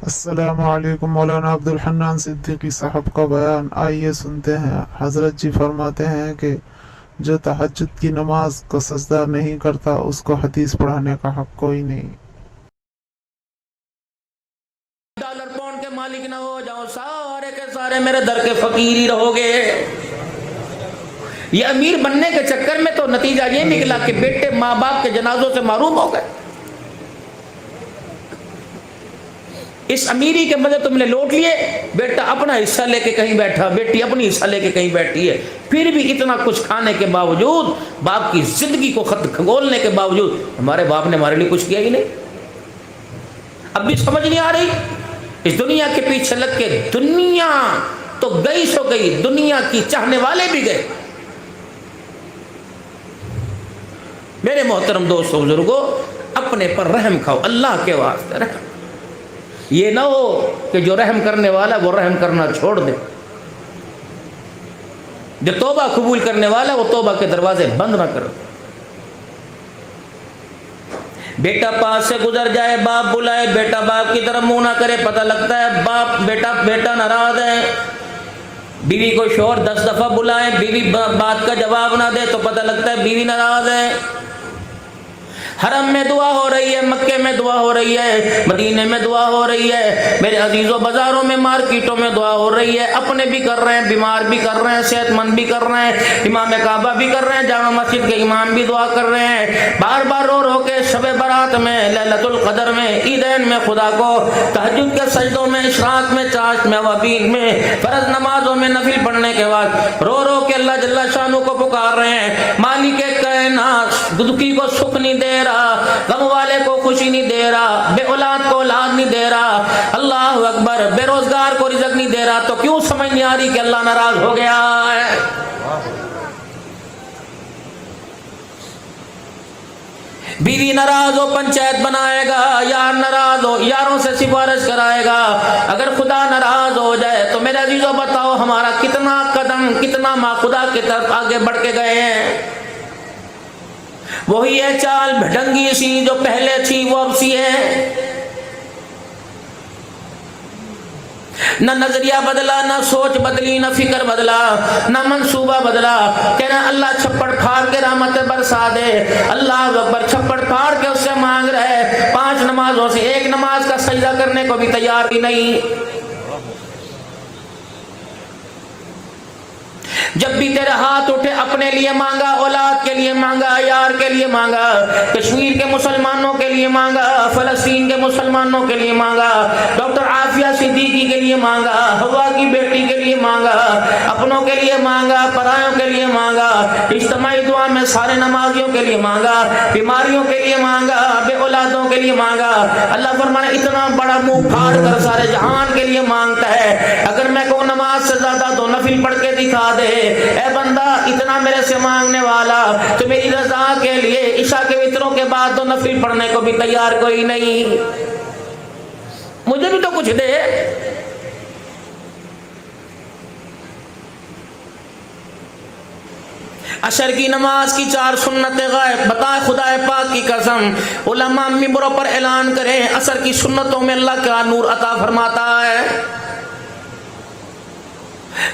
السلام علیکم مولانا عبد الحنان صدیقی صاحب کا بیان، آئیے سنتے ہیں۔ حضرت جی فرماتے ہیں کہ جو تہجد کی نماز کو سجدہ نہیں کرتا اس کو حدیث پڑھانے کا حق کوئی نہیں۔ ڈالر پاؤنڈ کے مالک نہ ہو جاؤ، سارے کے سارے میرے در کے فقیر ہی رہو گے۔ یہ امیر بننے کے چکر میں تو نتیجہ یہ نکلا کہ بیٹے ماں باپ کے جنازوں سے محروم ہو گئے۔ اس امیری کے مزے تم نے لوٹ لیے، بیٹا اپنا حصہ لے کے کہیں بیٹھا، بیٹی اپنی حصہ لے کے کہیں بیٹھی ہے، پھر بھی اتنا کچھ کھانے کے باوجود، باپ کی زندگی کو خط کھگولنے کے باوجود ہمارے باپ نے ہمارے لیے کچھ کیا ہی نہیں۔ اب بھی سمجھ نہیں آ رہی؟ اس دنیا کے پیچھے لگ کے دنیا تو گئی سو گئی، دنیا کی چاہنے والے بھی گئے۔ میرے محترم دوستو بزرگوں، اپنے پر رحم کھاؤ، اللہ کے واسطے رحم۔ یہ نہ ہو کہ جو رحم کرنے والا وہ رحم کرنا چھوڑ دے، جو توبہ قبول کرنے والا وہ توبہ کے دروازے بند نہ کرے۔ بیٹا پاس سے گزر جائے، باپ بلائے، بیٹا باپ کی طرف منہ نہ کرے، پتہ لگتا ہے باپ بیٹا ناراض ہے۔ بیوی کو شوہر 10 دفعہ بلائے، بیوی بات کا جواب نہ دے تو پتہ لگتا ہے بیوی ناراض ہے۔ حرم میں دعا ہو رہی ہے، مکے میں دعا ہو رہی ہے، مدینے میں دعا ہو رہی ہے، میرے عزیزوں بازاروں میں مارکیٹوں میں دعا ہو رہی ہے، اپنے بھی کر رہے ہیں، بیمار بھی کر رہے ہیں، صحت مند بھی کر رہے ہیں، امام کعبہ بھی کر رہے ہیں، جامع مسجد کے امام بھی دعا کر رہے ہیں، بار بار رو رو کے شب برات میں، لیلۃ القدر میں، عیدین میں خدا کو، تہجد کے سجدوں میں، اشراق میں، چاشت میں، اوابین میں، فرض نمازوں میں، نفل پڑھنے کے بعد رو رو کے اللہ جل شانہ کو پکار رہے ہیں۔ مالک کائنات دکھی کو سکھ نہیں دے رہا، غم والے کو خوشی نہیں دے رہا، بے اولاد کو اولاد نہیں دے رہا، اللہ اکبر، بے روزگار کو رزق نہیں دے رہا، تو کیوں سمجھ نہیں آ رہی کہ اللہ ناراض ہو گیا ہے؟ بیوی ناراض ہو پنچایت بنائے گا، یار ناراض ہو یاروں سے سفارش کرائے گا، اگر خدا ناراض ہو جائے تو میرے عزیزوں بتاؤ ہمارا کتنا قدم، کتنا ماں خدا کی طرف آگے بڑھ کے گئے ہیں۔ وہی ہے چال بھٹنگی سی جو پہلے تھی وہ اب سی ہے، نہ نظریہ بدلا، نہ سوچ بدلی، نہ فکر بدلا، نہ منصوبہ بدلا۔ کہنا اللہ چھپڑ پھاڑ کے رحمت برسا دے، اللہ اکبر، چھپڑ پھاڑ کے اس سے مانگ رہے، 5 نمازوں سے 1 نماز کا سجدہ کرنے کو بھی تیار بھی نہیں۔ جب بھی تیرے ہاتھ اٹھے اپنے لیے مانگا، اولاد کے لیے مانگا، یار کے لیے مانگا، کشمیر کے مسلمانوں کے لیے مانگا، فلسطین کے مسلمانوں کے لیے مانگا، ڈاکٹر عافیہ صدیقی کے لیے مانگا، ہوا کی بیٹی کے لیے مانگا، اپنوں کے لیے مانگا، پرایوں کے لیے مانگا، اجتماعی دعا میں سارے نمازیوں کے لیے مانگا، بیماریوں کے لیے مانگا، بے اولادوں کے لیے مانگا۔ اللہ فرمانے اتنا بڑا منہ پھاڑ کر سارے جہان کے لیے مانگتا ہے، اگر میں کو نماز سے زیادہ تو نفل پڑھ کے دکھا دے، اے بندہ اتنا میرے سے مانگنے والا تو میری رضا کے لیے عشاء کے وتروں کے بعد تو نفل پڑھنے کو بھی تیار کوئی نہیں، مجھے بھی تو کچھ دے۔ عشر کی نماز کی 4 سنت غائب بتائے خدا پاک کی قسم، علماء ممبروں پر اعلان کریں عصر کی سنتوں میں اللہ کا نور عطا فرماتا ہے۔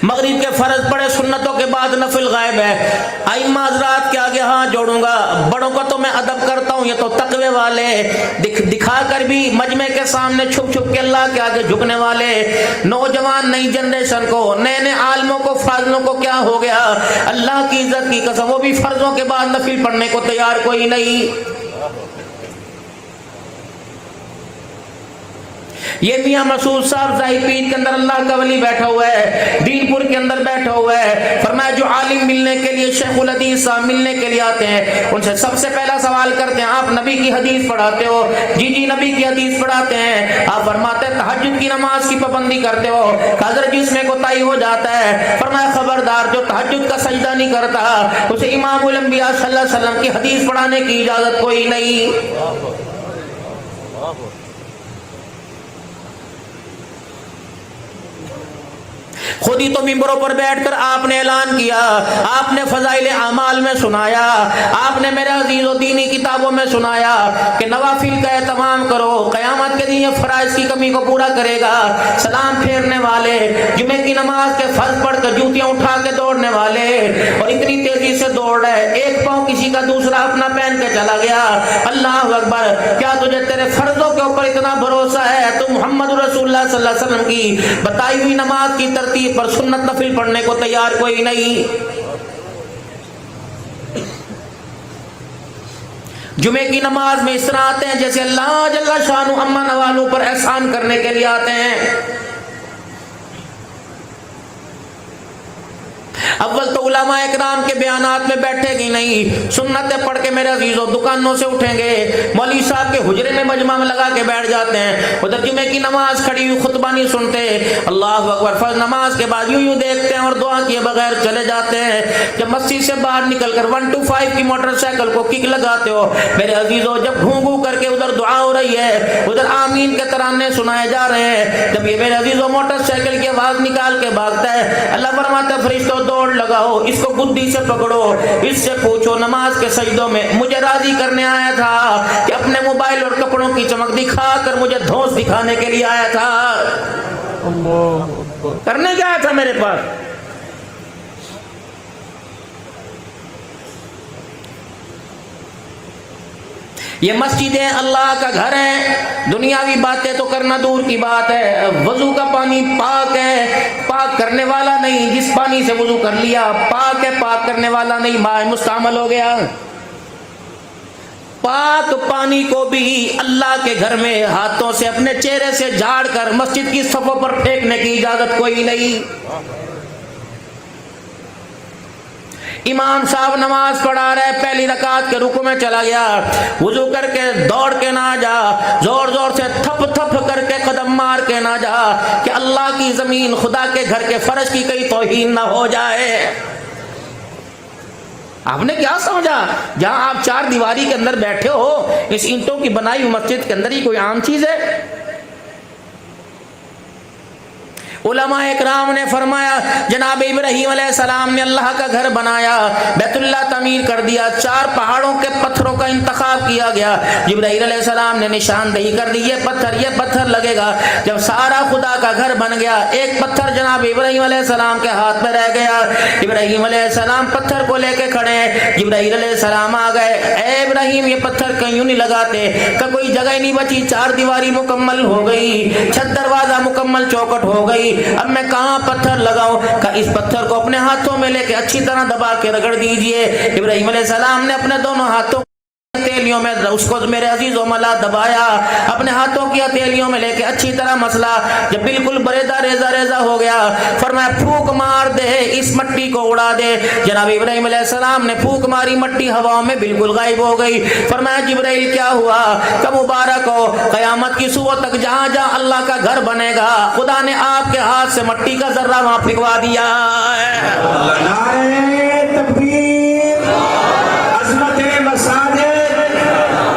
مغرب کے فرض پڑے سنتوں کے بعد نفل غائب ہے۔ ائمہ حضرات کے آگے ہاتھ جوڑوں گا، بڑوں کا تو میں ادب کرتا ہوں، یہ تو تقوی والے دکھا کر بھی مجمع کے سامنے چھپ چھپ کے اللہ کے آگے جھکنے والے نوجوان نئی جنریشن کو، نئے نئے عالموں کو، فاضلوں کو کیا ہو گیا؟ اللہ کی عزت کی قسم وہ بھی فرضوں کے بعد نفل پڑھنے کو تیار کوئی نہیں۔ یہ میاں مسعود صاحب زاہد پیر کے اندر اللہ کا ولی بیٹھا ہوا ہے، دین پور کے اندر بیٹھا ہوا ہے، فرمایا جو عالم ملنے کے لیے، شیخ الحدیث صاحب ملنے کے لیے آتے ہیں ان سے سب سے پہلا سوال کرتے ہیں آپ نبی کی حدیث پڑھاتے ہو؟ جی جی نبی کی حدیث پڑھاتے ہیں۔ آپ فرماتے ہیں تہجد کی نماز کی پابندی کرتے ہو؟ حضرت جس میں کوتاہی ہو جاتا ہے، فرمایا خبردار جو تہجد کا سجدہ نہیں کرتا اسے امام الانبیاء صلی اللہ علیہ وسلم کی حدیث پڑھانے کی اجازت کوئی نہیں۔ خود ہی تو ممبروں پر بیٹھ کر آپ نے اعلان کیا، آپ نے فضائل اعمال میں سنایا، آپ نے میرے عزیز و دینی کتابوں میں سنایا کہ نوافل کا اہتمام کرو، قیامت کے دن یہ فرائض کی کمی کو پورا کرے گا۔ سلام پھیرنے والے، جمعے کی نماز کے فرض پڑھ کر جوتیاں اٹھا کے دوڑنے والے، اور اتنی تیزی سے دوڑ رہے ایک پاؤں کسی کا دوسرا اپنا پہن کے چلا گیا۔ اللہ اکبر، کیا تجھے تیرے فرضوں کے اوپر اتنا بھروسہ ہے؟ تو محمد رسول اللہ صلی اللہ علیہ وسلم کی بتائی ہوئی نماز کی ترتیب پر سنت نفل پڑھنے کو تیار کوئی نہیں۔ جمعے کی نماز میں اس طرح آتے ہیں جیسے اللہ جل شانہ امن والوں پر احسان کرنے کے لیے آتے ہیں۔ اول تو علماء اکرام کے بیانات میں بیٹھے گی نہیں، سنتیں پڑھ کے میرے عزیزوں دکانوں سے اٹھیں گے، مولوی صاحب کے حجرے میں مجمع میں لگا کے بیٹھ جاتے ہیں، ادھر جمعے کی نماز کھڑی ہوئی خطبہ نہیں سنتے، اللہ اکبر، فرض نماز کے بعد یوں دیکھتے ہیں اور دعا کیے بغیر چلے جاتے ہیں۔ جب مسجد سے باہر نکل کر 125 کی موٹر سائیکل کو کک لگاتے ہو میرے عزیزوں، جب گھوں گھوں کر کے ادھر دعا ہو رہی ہے، ادھر آمین کے ترانے سنائے جا رہے ہیں، جب یہ میرے عزیزوں موٹر سائیکل کی آواز نکال کے بھاگتا ہے، اللہ فرماتا ہے فرشتوں دوڑ لگاؤ، اس کو گدی سے پکڑو، اس سے پوچھو نماز کے سجدوں میں مجھے راضی کرنے آیا تھا کہ اپنے موبائل اور کپڑوں کی چمک دکھا کر مجھے دھوس دکھانے کے لیے آیا تھا؟ اللہ اکبر، کرنے کیا آیا تھا میرے پاس؟ یہ مسجدیں اللہ کا گھر ہے، دنیاوی باتیں تو کرنا دور کی بات ہے۔ وضو کا پانی پاک ہے، پاک کرنے والا نہیں، جس پانی سے وضو کر لیا پاک ہے، پاک کرنے والا نہیں، ماء مستعمل ہو گیا۔ پاک پانی کو بھی اللہ کے گھر میں ہاتھوں سے اپنے چہرے سے جھاڑ کر مسجد کی صفوں پر پھینکنے کی اجازت کوئی نہیں۔ امام صاحب نماز پڑھا رہے، پہلی رکعت کے رکوع میں چلا گیا، وضو کر کے دوڑ کے نہ جا، زور زور سے تھپ تھپ کر کے قدم مار کے نہ جا کہ اللہ کی زمین خدا کے گھر کے فرش کی کئی توہین نہ ہو جائے۔ آپ نے کیا سمجھا جہاں آپ چار دیواری کے اندر بیٹھے ہو، اس اینٹوں کی بنائی ہوئی مسجد کے اندر ہی کوئی عام چیز ہے؟ علماء اکرام نے فرمایا جناب ابراہیم علیہ السلام نے اللہ کا گھر بنایا، بیت اللہ تعمیر کر دیا، 4 پہاڑوں کے پتھروں کا انتخاب کیا گیا، جبرائیل علیہ السلام نے نشاندہی کر دی یہ پتھر لگے گا۔ جب سارا خدا کا گھر بن گیا، ایک پتھر جناب ابراہیم علیہ السلام کے ہاتھ میں رہ گیا۔ ابراہیم علیہ السلام پتھر کو لے کے کھڑے، جبرائیل علیہ السلام آ گئے، اے ابراہیم یہ پتھر کیوں نہیں لگاتے؟ کہ کوئی جگہ نہیں بچی، 4 دیواری مکمل ہو گئی، چھت دروازہ مکمل، چوکٹ ہو گئی، اب میں کہاں پتھر لگاؤں؟ کہ اس پتھر کو اپنے ہاتھوں میں لے کے اچھی طرح دبا کے رگڑ دیجئے۔ ابراہیم علیہ السلام نے اپنے دونوں ہاتھوں ہتھیلیوں میں اس کو میرے عزیز و ملا دبایا، اپنے ہاتھوں کی ہتھیلیوں میں لے کے اچھی طرح مسلا، جب بالکل بریدہ ریزہ ریزہ ہو گیا فرمایا پھونک مار دے، اس مٹی کو اڑا دے۔ جناب ابراہیم علیہ السلام نے پھونک ماری، مٹی ہواؤں میں بالکل غائب ہو گئی۔ فرمایا جبرائیل کیا ہوا؟ کہ مبارک ہو، قیامت کی صبح تک جہاں جہاں اللہ کا گھر بنے گا خدا نے آپ کے ہاتھ سے مٹی کا ذرہ وہاں پھینکوا دیا ہے۔ نعرہ تکبیر، عظمت مساجد،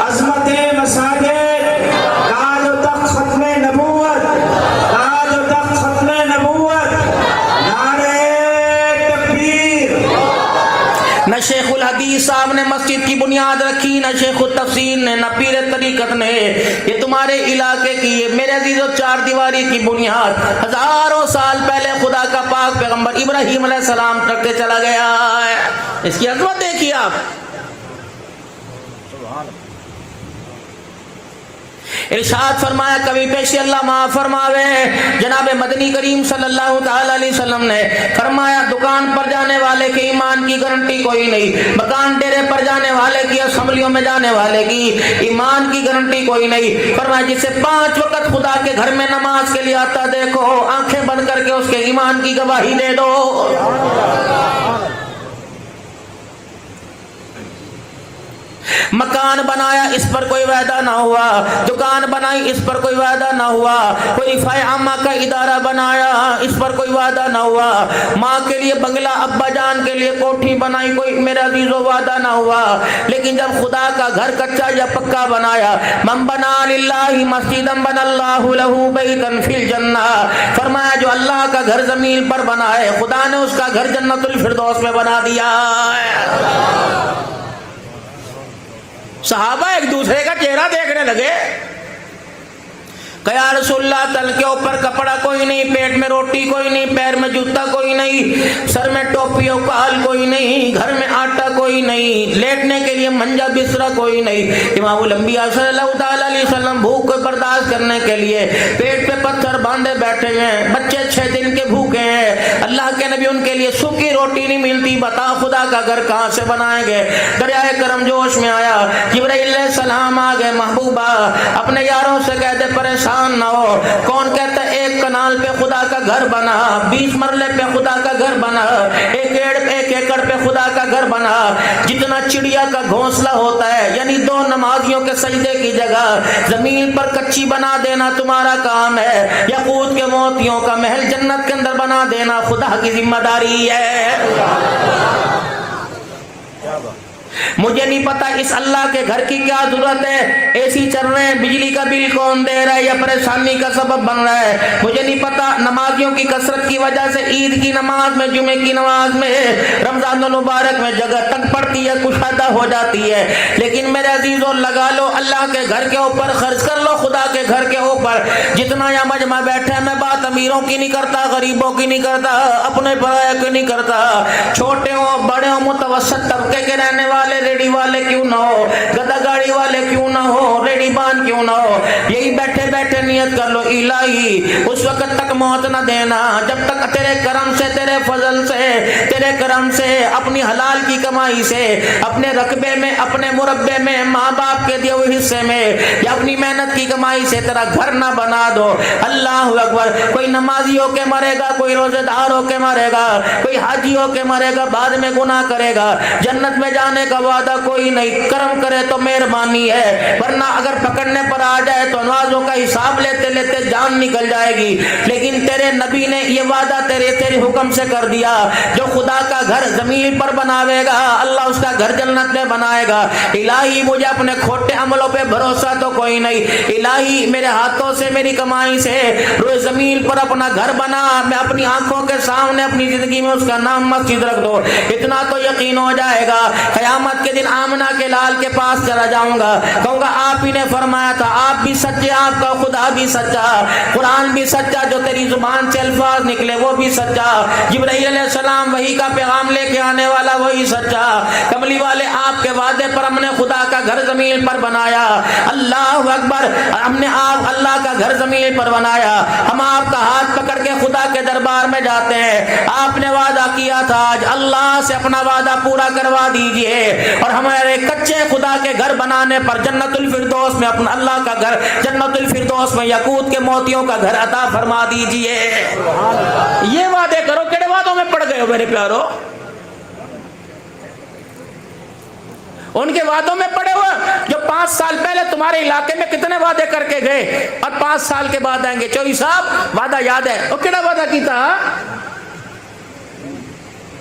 عظمت مساجد، تاج و تخت ختم نبوت، تاج و تخت ختم نبوت، نعرہ تکبیر۔ نہ شیخ الحدیث صاحب نے مسجد کی بنیاد رکھی، نہ شیخ التفسیر نے، نہ پیر طریقت نے، یہ تمہارے علاقے کی یہ میرے عزیزو 4 دیواری کی بنیاد ہزاروں سال پہلے خدا کا پاک پیغمبر ابراہیم علیہ السلام رکھ کے چلا گیا ہے۔ اس کی عظمت دیکھیے آپ۔ ارشاد فرمایا کبھی پیشی اللہ معاف فرماوے، جناب مدنی کریم صلی اللہ تعالی علیہ وسلم نے فرمایا دکان پر جانے والے کے ایمان کی گارنٹی کوئی نہیں، مکان ڈیرے پر جانے والے کی، اسمبلیوں میں جانے والے کی ایمان کی گارنٹی کوئی نہیں۔ فرمایا جسے 5 وقت خدا کے گھر میں نماز کے لیے آتا دیکھو، آنکھیں بند کر کے اس کے ایمان کی گواہی دے دو۔ مکان بنایا اس پر کوئی وعدہ نہ ہوا، دکان بنائی اس پر کوئی وعدہ نہ ہوا، کوئی رفاع عامہ کا ادارہ بنایا اس پر کوئی وعدہ نہ ہوا، ماں کے لیے بنگلہ، ابا جان کے لیے کوٹھی بنائی، کوئی میرا عزیزو وعدہ نہ ہوا۔ لیکن جب خدا کا گھر کچا یا پکا بنایا، من بنا للہ مسجدا بنى اللہ لہ بیتا فی الجنہ، فرمایا جو اللہ کا گھر زمین پر بنا ہے خدا نے اس کا گھر جنت الفردوس میں بنا دیا ہے۔ صحابہ ایک دوسرے کا چہرہ دیکھنے لگے کہ یا رسول اللہ تل کے اوپر کپڑا کوئی نہیں، پیٹ میں روٹی کوئی نہیں، پیر میں جوتا کوئی نہیں، سر میں ٹوپی و کال کوئی نہیں، گھر میں آٹا کوئی نہیں، لیٹنے کے لیے منجا بسترا کوئی نہیں۔ امام الانبیاء صلی اللہ تعالی علیہ وسلم بھوک کو برداشت کرنے کے لیے پیٹ پہ پتھر باندھے بیٹھے ہیں، بچے 6 دن کے بھوکے ہیں، اللہ کے نبی ان کے لیے سوکھی روٹی نہیں ملتی، بتا خدا کا گھر کہاں سے بنائیں گے؟ دریائے کرم جوش میں آیا، جبرائیل علیہ السلام آ گئے، محبوبہ اپنے یاروں سے کہہ دے پریشان نہ ہو، کون کہتا ہے 1 کنال پہ خدا کا گھر بنا، 20 مرلے پہ خدا کا گھر بنا، 1 ایکڑ پہ خدا کا گھر بنا، جتنا چڑیا کا گھونسلہ ہوتا ہے، یعنی 2 نمازیوں کے سجدے کی جگہ زمین پر کچی بنا دینا تمہارا کام ہے، یاقوت کے موتیوں کا محل جنت کے اندر بنا دینا خدا کی ذمہ داری ہے۔ مجھے نہیں پتا اس اللہ کے گھر کی کیا ضرورت ہے، اے سی چل رہے ہیں، بجلی کا بل کون دے رہا ہے یا پریشانی کا سبب بن رہا ہے، مجھے نہیں پتا نمازیوں کی کثرت کی وجہ سے عید کی نماز میں، جمعے کی نماز میں، رمضان المبارک میں جگہ تنگ پڑتی ہے، کشادہ ہو جاتی ہے، لیکن میرے عزیزوں لگا لو اللہ کے گھر کے اوپر، خرچ کر لو خدا کے گھر کے اوپر۔ جتنا یہاں مجمع بیٹھے ہیں، میں بات امیروں کی نہیں کرتا، غریبوں کی نہیں کرتا، اپنے پرائے کی نہیں کرتا، چھوٹے ہوں بڑے ہوں متوسط طبقے کے رہنے والے، ریڈی والے کیوں نہ ہو، گدا گاڑی والے کیوں نہ ہو، ریڈی بان کیوں نہ ہو، یہی بیٹھے بیٹھے نیت کر لو الہی اس وقت تک موت نہ دینا جب تک تیرے کرم سے، تیرے فضل سے، تیرے کرم سے، اپنی حلال کی کمائی سے، اپنے رقبے میں، اپنے مربے میں، ماں باپ کے دیے ہوئے حصے میں، یا اپنی محنت کی کمائی سے تیرا گھر نہ بنا دو۔ اللہ اکبر۔ کوئی نمازی ہو کے مرے گا، کوئی روزے دار ہو کے مرے گا، کوئی حاجی ہو کے مرے گا، بعد میں گناہ کرے گا، جنت میں جانے کا وعدہ کوئی نہیں، کرم کرے تو مہربانی ہے، ورنہ اگر پکڑنے پر آ جائے تو نمازوں کا حساب لیتے لیتے جان نکل جائے گی۔ لیکن تیرے نبی نے یہ وعدہ تیرے حکم سے کر دیا، جو خدا کا گھر زمین پر بناوے گا اللہ اس کا گھر جنت میں بنائے گا۔ الہی مجھے اپنے کھوٹے عملوں پہ بھروسہ تو کوئی نہیں، الہی میرے ہاتھوں سے، میری کمائی سے روئے زمین پر اپنا گھر بنا، میں اپنی آنکھوں کے سامنے اپنی زندگی میں اس کا نام مسجد رکھ دو۔ اتنا تو یقین ہو جائے گا، قیامت کے دن آمنہ کے لال کے پاس چلا جاؤں گا، کہوں گا آپ ہی نے فرمایا تھا، آپ بھی سچے، آپ کا خدا بھی سچا، قرآن بھی سچا، جو تیری زبان سے الفاظ نکلے وہ بھی سچا، جبرائیل علیہ السلام وحی کا پیغام لے کے آنے والا وہی سچا، کملی والے آپ کے وعدے پر ہم نے خدا کا گھر زمین پر بنایا۔ اللہ اکبر۔ ہم نے آپ اللہ کا گھر زمین پر بنایا، ہم آپ کا ہاتھ پکڑ کے خدا کے دربار میں جاتے ہیں، آپ نے وعدہ کیا تھا آج اللہ سے اپنا وعدہ پورا کروا دیجئے اور ہمارے کچے خدا کے گھر بنانے پر جنت الفردوس میں اپنا اللہ کا گھر، جنت الفردوس میں یاقوت کے موتیوں کا گھر عطا فرما دیجئے۔ یہ وعدے کرو، کیڑے وعدوں میں پڑ گئے ہو میرے پیارو؟ ان کے وعدوں میں پڑے ہوئے جو 5 سال پہلے تمہارے علاقے میں کتنے وعدے کر کے گئے اور 5 سال کے بعد آئیں گے۔ چوہی صاحب وعدہ یاد ہے؟ وہ کیڑا وعدہ کی تھا؟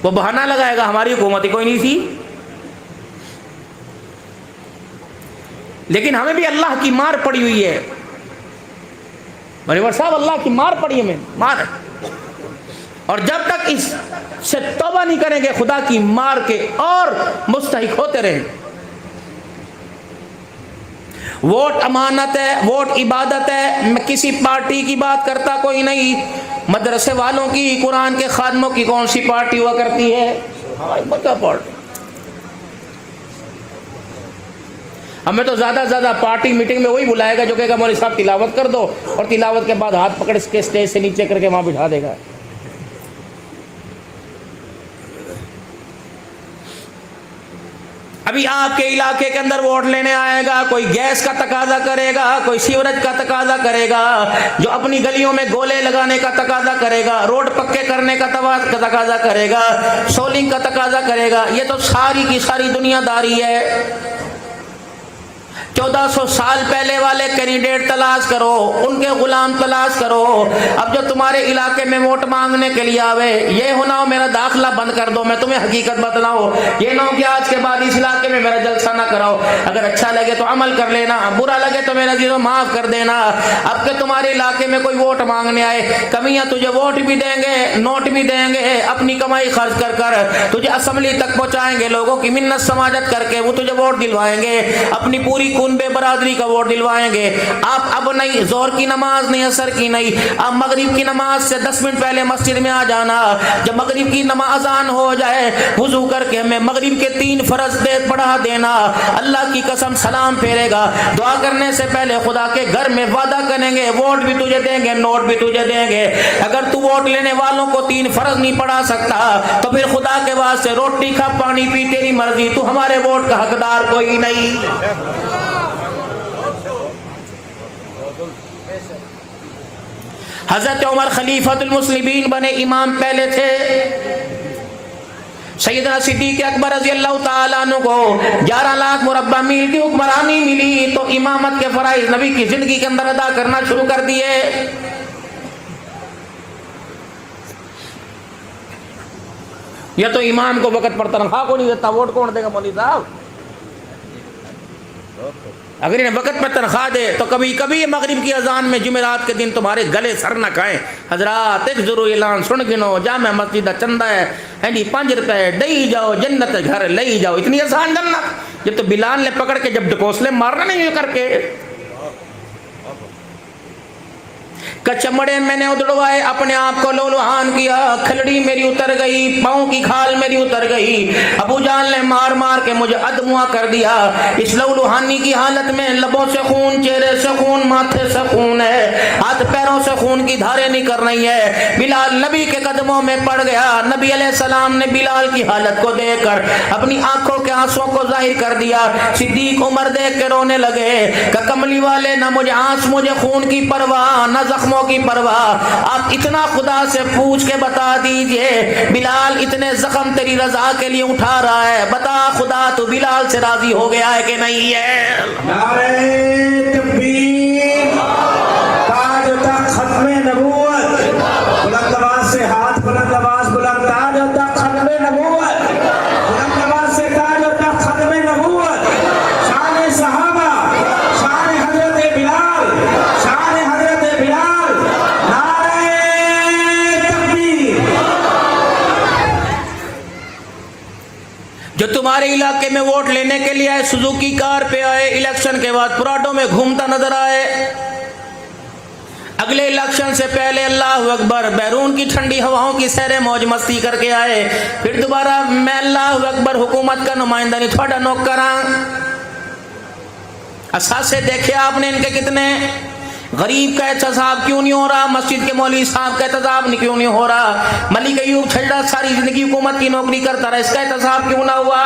وہ بہانہ لگائے گا ہماری حکومت ہی کوئی نہیں تھی، لیکن ہمیں بھی اللہ کی مار پڑی ہوئی ہے۔ منیور صاحب اللہ کی مار پڑی ہے، مار، اور جب تک اس سے توبہ نہیں کریں گے خدا کی مار کے اور مستحق ہوتے رہیں۔ ووٹ امانت ہے، ووٹ عبادت ہے، میں کسی پارٹی کی بات کرتا کوئی نہیں، مدرسے والوں کی، قرآن کے خادموں کی کون سی پارٹی ہوا کرتی ہے؟ بتا پارٹی۔ ہمیں تو زیادہ سے زیادہ پارٹی میٹنگ میں وہی بلائے گا جو کہے گا مولوی صاحب تلاوت کر دو، اور تلاوت کے بعد ہاتھ پکڑ کے اسٹیج سے نیچے کر کے وہاں بٹھا دے گا۔ ابھی آپ کے علاقے کے اندر ووٹ لینے آئے گا، کوئی گیس کا تقاضا کرے گا، کوئی سیوریج کا تقاضا کرے گا، جو اپنی گلیوں میں گولے لگانے کا تقاضا کرے گا، روڈ پکے کرنے کا تقاضا کرے گا، سولنگ کا تقاضا کرے گا۔ یہ تو ساری کی ساری دنیا داری ہے۔ 1400 سال پہلے والے کینڈیڈیٹ تلاش کرو، ان کے غلام تلاش کرو۔ اب جو تمہارے علاقے میں ووٹ مانگنے کے لیے آوے، یہ ہونا ہو میرا داخلہ بند کر دو، میں تمہیں حقیقت بتلاؤں، یہ نہ ہو کہ آج کے بعد اس علاقے میں میرا جلسہ نہ کراؤ، اگر اچھا لگے تو عمل کر لینا، برا لگے تو میرا عزیزو معاف کر دینا۔ اب کہ تمہارے علاقے میں کوئی ووٹ مانگنے آئے، کمیاں تجھے ووٹ بھی دیں گے، نوٹ بھی دیں گے، اپنی کمائی خرچ کر کر تجھے اسمبلی تک پہنچائیں گے، لوگوں کی منت سماجت کر کے وہ تجھے ووٹ دلوائیں گے، اپنی پوری کنبے برادری کا ووٹ دلوائیں گے۔ آپ اب نہیں، زور کی نماز نہیں، اثر کی نہیں، آپ مغرب کی نماز سے 10 منٹ پہلے مسجد میں آ جانا، جب مغرب کی نماز اذان ہو جائے وضو کر کے ہمیں مغرب کے 3 فرض پڑھا دینا، اللہ کی قسم سلام پھیرے گا، دعا کرنے سے پہلے خدا کے گھر میں وعدہ کریں گے ووٹ بھی تجھے دیں گے، نوٹ بھی تجھے دیں گے۔ اگر تو ووٹ لینے والوں کو 3 فرض نہیں پڑھا سکتا تو پھر خدا کے واسطے روٹی کھا پانی پی تیری مرضی، تو ہمارے ووٹ کا حقدار کوئی نہیں۔ حضرت عمر خلیفۃ المسلمین بنے، امام پہلے تھے۔ سیدنا صدیق اکبر رضی اللہ تعالیٰ عنہ کو 11 لاکھ مربع میل کی حکمرانی ملی تو امامت کے فرائض نبی کی زندگی کے اندر ادا کرنا شروع کر دیے۔ یہ تو امام کو وقت پر تنخواہ کو نہیں دیتا، ووٹ کون دے گا مولوی صاحب؟ اگر انہیں وقت پر تنخواہ دے تو کبھی کبھی یہ مغرب کی اذان میں جمعرات کے دن تمہارے گلے سر نہ کھائیں، حضرات ایک ضرور اعلان سن گنو، جامع مسجد چندہ ہے جی 5 روپے دئی جاؤ، جنت گھر لئی جاؤ، اتنی آسان جنت؟ یہ تو بلال نے پکڑ کے جب ڈکوسلے مارنا نہیں کر کے، کچمڑے میں نے ادڑوائے، اپنے آپ کو لولوہان کیا، کھلڑی میری اتر گئی، پاؤں کی کھال میری اتر گئی، ابو جان نے مار مار کے مجھے ادموا کر دیا۔ اس لولوہانی کی حالت میں لبوں سے خون، چہرے سے خون، ماتھے سے خون ہے، ہاتھ پیروں سے خون کی دھاریں نکل رہی ہیں۔ بلال نبی کے قدموں میں پڑ گیا، نبی علیہ السلام نے بلال کی حالت کو دیکھ کر اپنی آنکھوں کے آنسوں کو ظاہر کر دیا۔ صدیق عمر دیکھ کے رونے لگے کہ کملی والے، نہ مجھے آنس، مجھے خون کی پرواہ، نہ زخموں کی پرواہ، آپ اتنا خدا سے پوچھ کے بتا دیجئے بلال اتنے زخم تیری رضا کے لیے اٹھا رہا ہے، بتا خدا تو بلال سے راضی ہو گیا ہے کہ نہیں ہے؟ نعرہ تکبیر، تاج تک ختم نبوت، بلند آواز سے ہاتھ، بلند آواز، بلند تاج تک ختم نبوت، بلند آواز سے تاج تک ختم نبوت، شان صحابہ، شان حضرت بلال، شان حضرت بلال، نعرہ تکبیر۔ جو تمہارے علاقے میں ووٹ لینے کے لیے آئے، سوزوکی کار پہ آئے، الیکشن کے بعد پراڈو میں گھومتا نظر آئے، اگلے الیکشن سے پہلے اللہ اکبر بیرون کی ٹھنڈی ہواؤں کی سیر موج مستی کر کے آئے، پھر دوبارہ میں اللہ اکبر حکومت کا نمائندہ نہیں تھوڑا نوکراں۔ اثاثے دیکھے آپ نے ان کے کتنے؟ غریب کا احتساب کیوں نہیں ہو رہا؟ مسجد کے مولوی صاحب کا احتساب کیوں نہیں ہو رہا؟ ملک ایوب چھجڑا ساری زندگی حکومت کی نوکری کرتا رہا، اس کا احتساب کیوں نہ ہوا؟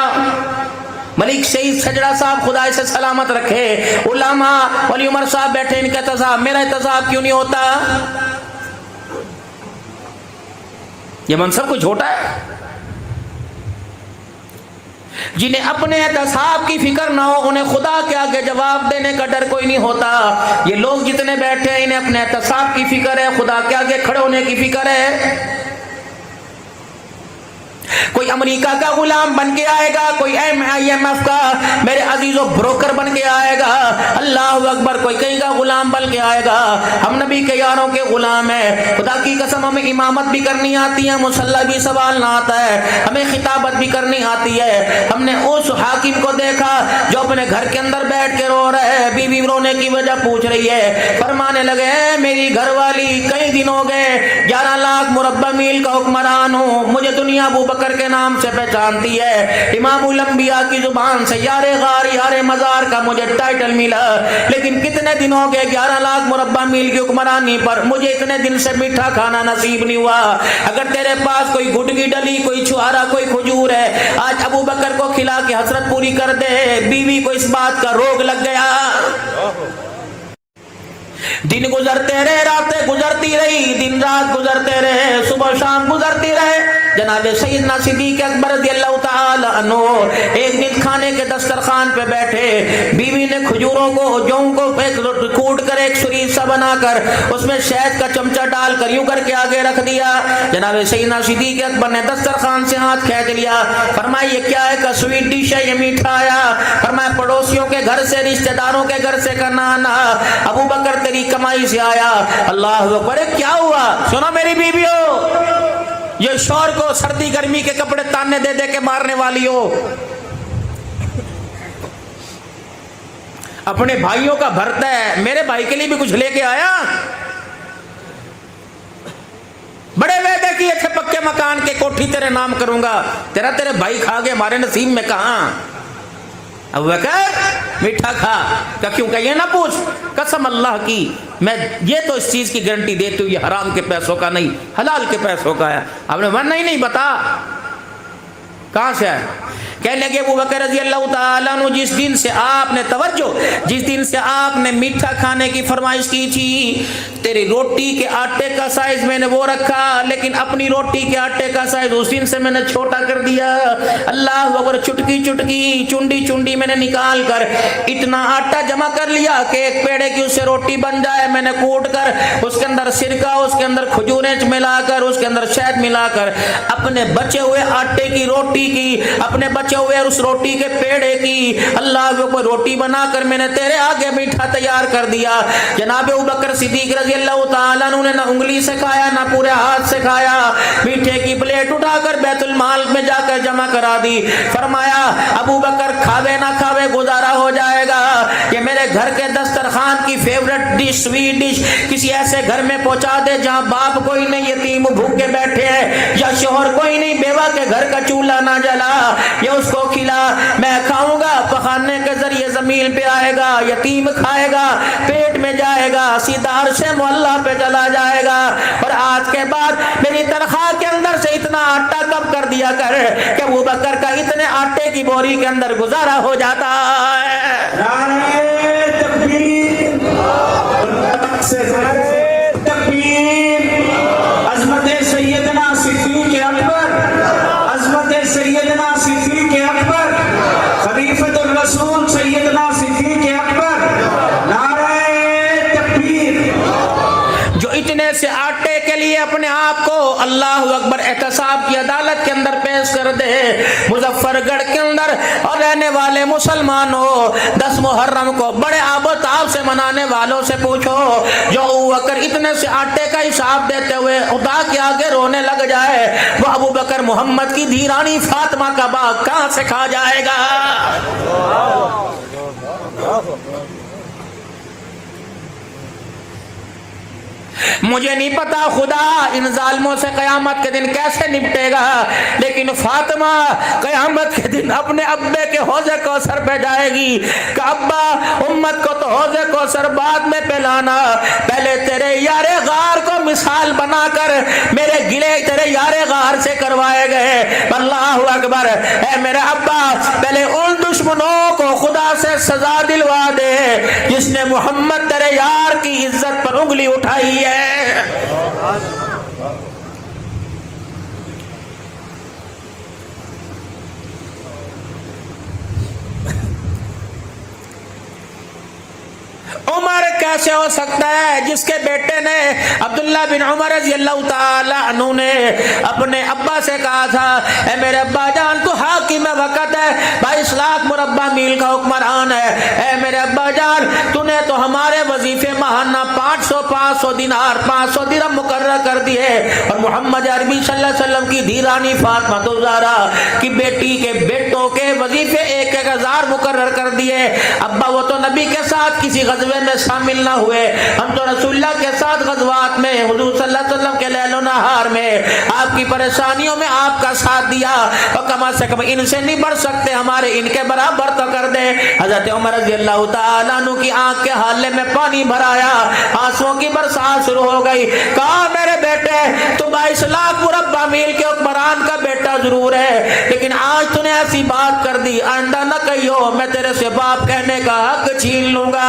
ملک شہید چھجڑا صاحب خدا اسے سلامت رکھے، علماء ولی عمر صاحب بیٹھے، ان کا احتساب، میرا احتساب کیوں نہیں ہوتا؟ یہ منصب کوئی چھوٹا ہے؟ جنہیں اپنے احتساب کی فکر نہ ہو انہیں خدا کے آگے جواب دینے کا ڈر کوئی نہیں ہوتا۔ یہ لوگ جتنے بیٹھے ہیں انہیں اپنے احتساب کی فکر ہے، خدا کے آگے کھڑے ہونے کی فکر ہے۔ کوئی امریکہ کا غلام بن کے آئے گا، کوئی IMF کا میرے عزیزوں بروکر بن کے آئے گا، اللہ اکبر، کوئی کہیں کا غلام بن کے آئے گا۔ ہم نبی کے یاروں کے غلام ہیں، خدا کی قسم ہمیں امامت بھی کرنی آتی ہے، مصلی بھی سنبھالنا آتا ہے، ہمیں خطابت بھی کرنی آتی ہے۔ ہم نے اس حاکم کو دیکھا جو اپنے گھر کے اندر بیٹھ کے رو رہا ہے، بیوی رونے کی وجہ پوچھ رہی ہے، فرمانے لگے میری گھر والی کئی دن ہو گئے 11 لاکھ مربع میل کا حکمران ہوں، مجھے دنیا ابو بکر کے نام سے پہچانتی ہے، امام الانبیاء کی زبان سے یار غار یار مزار کا مجھے ٹائٹل ملا، لیکن کتنے دن ہو گئے 11 لاکھ مربع میل کی حکمرانی پر مجھے اتنے دن سے میٹھا کھانا نصیب نہیں ہوا۔ اگر تیرے پاس کوئی گٹکی ڈلی، کوئی چھوارا، کوئی کھجور ہے، آج ابو بکر کو کھلا کے حسرت پوری کر دے۔ بیوی کو اس بات کا روگ لگ گیا، دن گزرتے رہے، راتیں گزرتی رہی، دن رات گزرتے رہے، صبح شام گزرتی رہے، جناب سیدنا صدیق اکبر رضی اللہ تعالی عنہ ایک دن کھانے کے دسترخوان پہ بیٹھے، بیوی نے کھجوروں کو جوں کو کوٹ کر ایک شریف سا بنا کر اس میں شہد کا چمچہ ڈال کر یوں کر کے آگے رکھ دیا۔ جناب سیدنا صدیق اکبر نے دسترخوان سے ہاتھ کھینچ لیا، فرمایا یہ کیا ہے کہ سویٹ ڈش ہے، یہ میٹھا آیا۔ فرمایا پڑوسیوں کے گھر سے، رشتہ داروں کے گھر سے کا نانا، ابو بکر تیری کمائی سے آیا۔ اللہ اکبر، کیا ہوا؟ سنو میری بیویوں، یہ شوہر کو سردی گرمی کے کپڑے تاننے دے دے کے مارنے والی ہو، اپنے بھائیوں کا بھرتا ہے، میرے بھائی کے لیے بھی کچھ لے کے آیا؟ بڑے وعدے کیے تھے پکے مکان کے، کوٹھی تیرے نام کروں گا، تیرے بھائی کھا گئے، ہمارے نصیب میں کہاں؟ ابو بکر میٹھا کھا، کیوں کہ یہ نہ پوچھ، قسم اللہ کی میں یہ تو اس چیز کی گارنٹی دیتی ہوں یہ حرام کے پیسوں کا نہیں، حلال کے پیسوں کا ہے۔ آپ نے ورنہ ہی نہیں بتا کہاں سے ہے؟ کہنے لگے ابو بکر رضی اللہ تعالیٰ عنہ جس دن سے آپ نے توجہ، جس دن سے آپ نے میٹھا کھانے کی فرمائش کی تھی، تیری روٹی کے آٹے کا سائز میں نے وہ رکھا، لیکن اپنی روٹی کے آٹے کا سائز اس دن سے میں نے چھوٹا کر دیا۔ اللہ اکبر، چٹکی چٹکی، چنڈی چنڈی میں نے نکال کر اتنا آٹا جمع کر لیا کہ ایک پیڑے کی اس سے روٹی بن جائے۔ میں نے کوٹ کر اس کے اندر سرکہ، اس کے اندر کھجوریں ملا کر، اس کے اندر شہد ملا کر اپنے بچے ہوئے آٹے کی روٹی کی، اپنے بچے ہوئے اس روٹی کے پیڑے کی، اللہ کو روٹی بنا کر میں نے تیرے آگے میٹھا تیار کر دیا۔ جناب ابوبکر صدیق رضی اللہ تعالیٰ عنہ نے نہ انگلی سے کھایا نہ پورے ہاتھ سے کھایا، میٹھے کی پلیٹ اٹھا کر بیت المال میں جا کر جمع کرا دی۔ فرمایا ابوبکر کھاوے نہ کھاوے گزارا ہو جائے گا، یہ میرے گھر کے دسترخوان کی فیورٹ ڈش، سویٹ ڈش کسی ایسے گھر میں پہنچا دے جہاں باپ کوئی نہیں، یتیم بھوکے بیٹھے ہیں، یا شوہر کوئی نہیں، بیوہ کے گھر کا چولہا نہ جلا، یہ اس کو کھلا، میں کھاؤں گا، پخانے کے ذریعے زمین پہ آئے گا، یتیم کھائے گا، پیٹ میں جائے گا، سیدھا عرش معلیٰ پہ چلا جائے گا۔ اور آج کے بعد میری تنخواہ کے اندر سے اتنا آٹا کم کر دیا کر کہ ابو بکر کا اتنے آٹے کی بوری کے اندر گزارا ہو جاتا ہے۔ نعرہ تکبیر، تکبیر، عظمت سیدنا صدیق اکبر، عظمت سیدنا صدیق اکبر، خلیفۃ الرسول سیدنا صدیق اکبر، نعرہ تکبیر۔ جو اتنے سے آٹے کے لیے اپنے آپ کو اللہ اکبر احتساب کی عدالت کے اندر پیش کر دے، مظفر گڑھ کے اندر اور رہنے والے مسلمانوں، 10 محرم کو بڑے آب و تاب سے منانے والوں سے پوچھو، جو ابو بکر اتنے سے آٹے کا حساب دیتے ہوئے خدا کے آگے رونے لگ جائے، وہ ابو بکر محمد کی دھیرانی فاطمہ کا باغ کہاں سے کھا جائے گا؟ مجھے نہیں پتا خدا ان ظالموں سے قیامت کے دن کیسے نپٹے گا، لیکن فاطمہ قیامت کے دن اپنے ابے کے حوض کوثر پہ جائے گی کہ ابا امت کو تو حوض کوثر بعد میں پلانا، پہلے تیرے یار غار کو مثال بنا کر میرے گلے تیرے یار غار سے کروائے گئے۔ اللہ اکبر، اے میرے ابا پہلے ان دشمنوں کو خدا سے سزا دلوا دے جس نے محمد تیرے یار کی عزت پر انگلی اٹھائی ہے۔ عمر کیسے ہو سکتا ہے جس کے بیٹے نے عبداللہ بن عمر رضی اللہ تعالی عنہ نے اپنے ابا سے کہا تھا، اے میرے ابا جان تو حاکم وقت ہے، 22 لاکھ مربع میل کا حکمران ہے، اے میرے ابا جان تو نے تو ہمارے وظیفے ماہانہ 500 دینار 500 درہم مقرر کر دیے، اور محمد عربی صلی اللہ علیہ وسلم کی دھیرانی فاطمہ الزہرا کی بیٹی کے بیٹوں کے وظیفے 1000 مقرر کر دیے۔ ابا وہ تو نبی کے ساتھ کسی غزوے میں شامل نہ ہوئے، ہم تو رسول اللہ کے ساتھ غزوات میں، حضور صلی اللہ علیہ وسلم کے لیل و نہار میں آپ کی پریشانیوں میں آپ کا ساتھ دیا، اور کم سے کم ان سے نہیں بڑھ سکتے، ہمارے ان کے برابر تو کر دے۔ حضرت عمر رضی اللہ تعالیٰ عنہ کی آنکھ کے حالے میں پانی بھرایا، آنسوؤں کی برسات شروع ہو گئی۔ کہا میرے بیٹے تو 22 لاکھ مربع میل کے حکمران کا بیٹا ضرور ہے، لیکن آج تو نے ایسی بات کر دی، آئندہ نہ کہیو میں تیرے سے باپ کہنے کا حق چھین لوں گا۔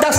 10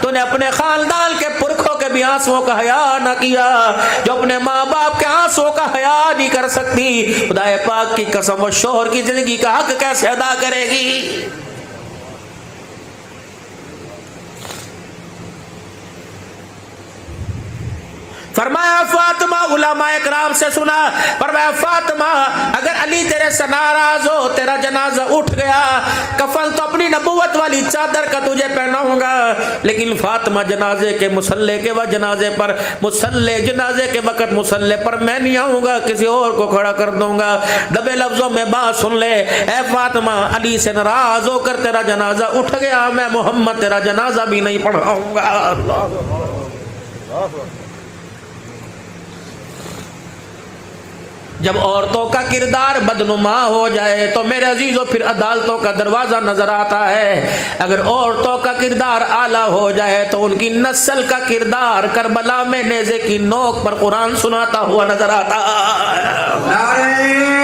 تو نے اپنے خاندان کے پرکھوں کے بھی آنسوؤں کا حیا نہ کیا، جو اپنے ماں باپ کے آنسوؤں کا حیا نہیں کر سکتی، خدا پاک کی قسم وہ شوہر کی زندگی کا حق کیسے ادا کرے گی؟ فرمایا فاطمہ، علماء اکرام سے سنا، فرمایا فاطمہ اگر علی تیرے سے ناراض ہو، تیرا جنازہ اٹھ گیا، کفن تو اپنی نبوت والی چادر کا تجھے پہناؤں گا، لیکن فاطمہ جنازے کے مصلے کے وقت جنازے کے وقت مصلے پر میں نہیں آؤں گا، کسی اور کو کھڑا کر دوں گا۔ دبے لفظوں میں بات سن لے، اے فاطمہ علی سے ناراض ہو کر تیرا جنازہ اٹھ گیا، میں محمد تیرا جنازہ بھی نہیں پڑھاؤں گا۔ جب عورتوں کا کردار بدنما ہو جائے تو میرے عزیزوں پھر عدالتوں کا دروازہ نظر آتا ہے، اگر عورتوں کا کردار اعلیٰ ہو جائے تو ان کی نسل کا کردار کربلا میں نیزے کی نوک پر قرآن سناتا ہوا نظر آتا ہے۔ نعرہ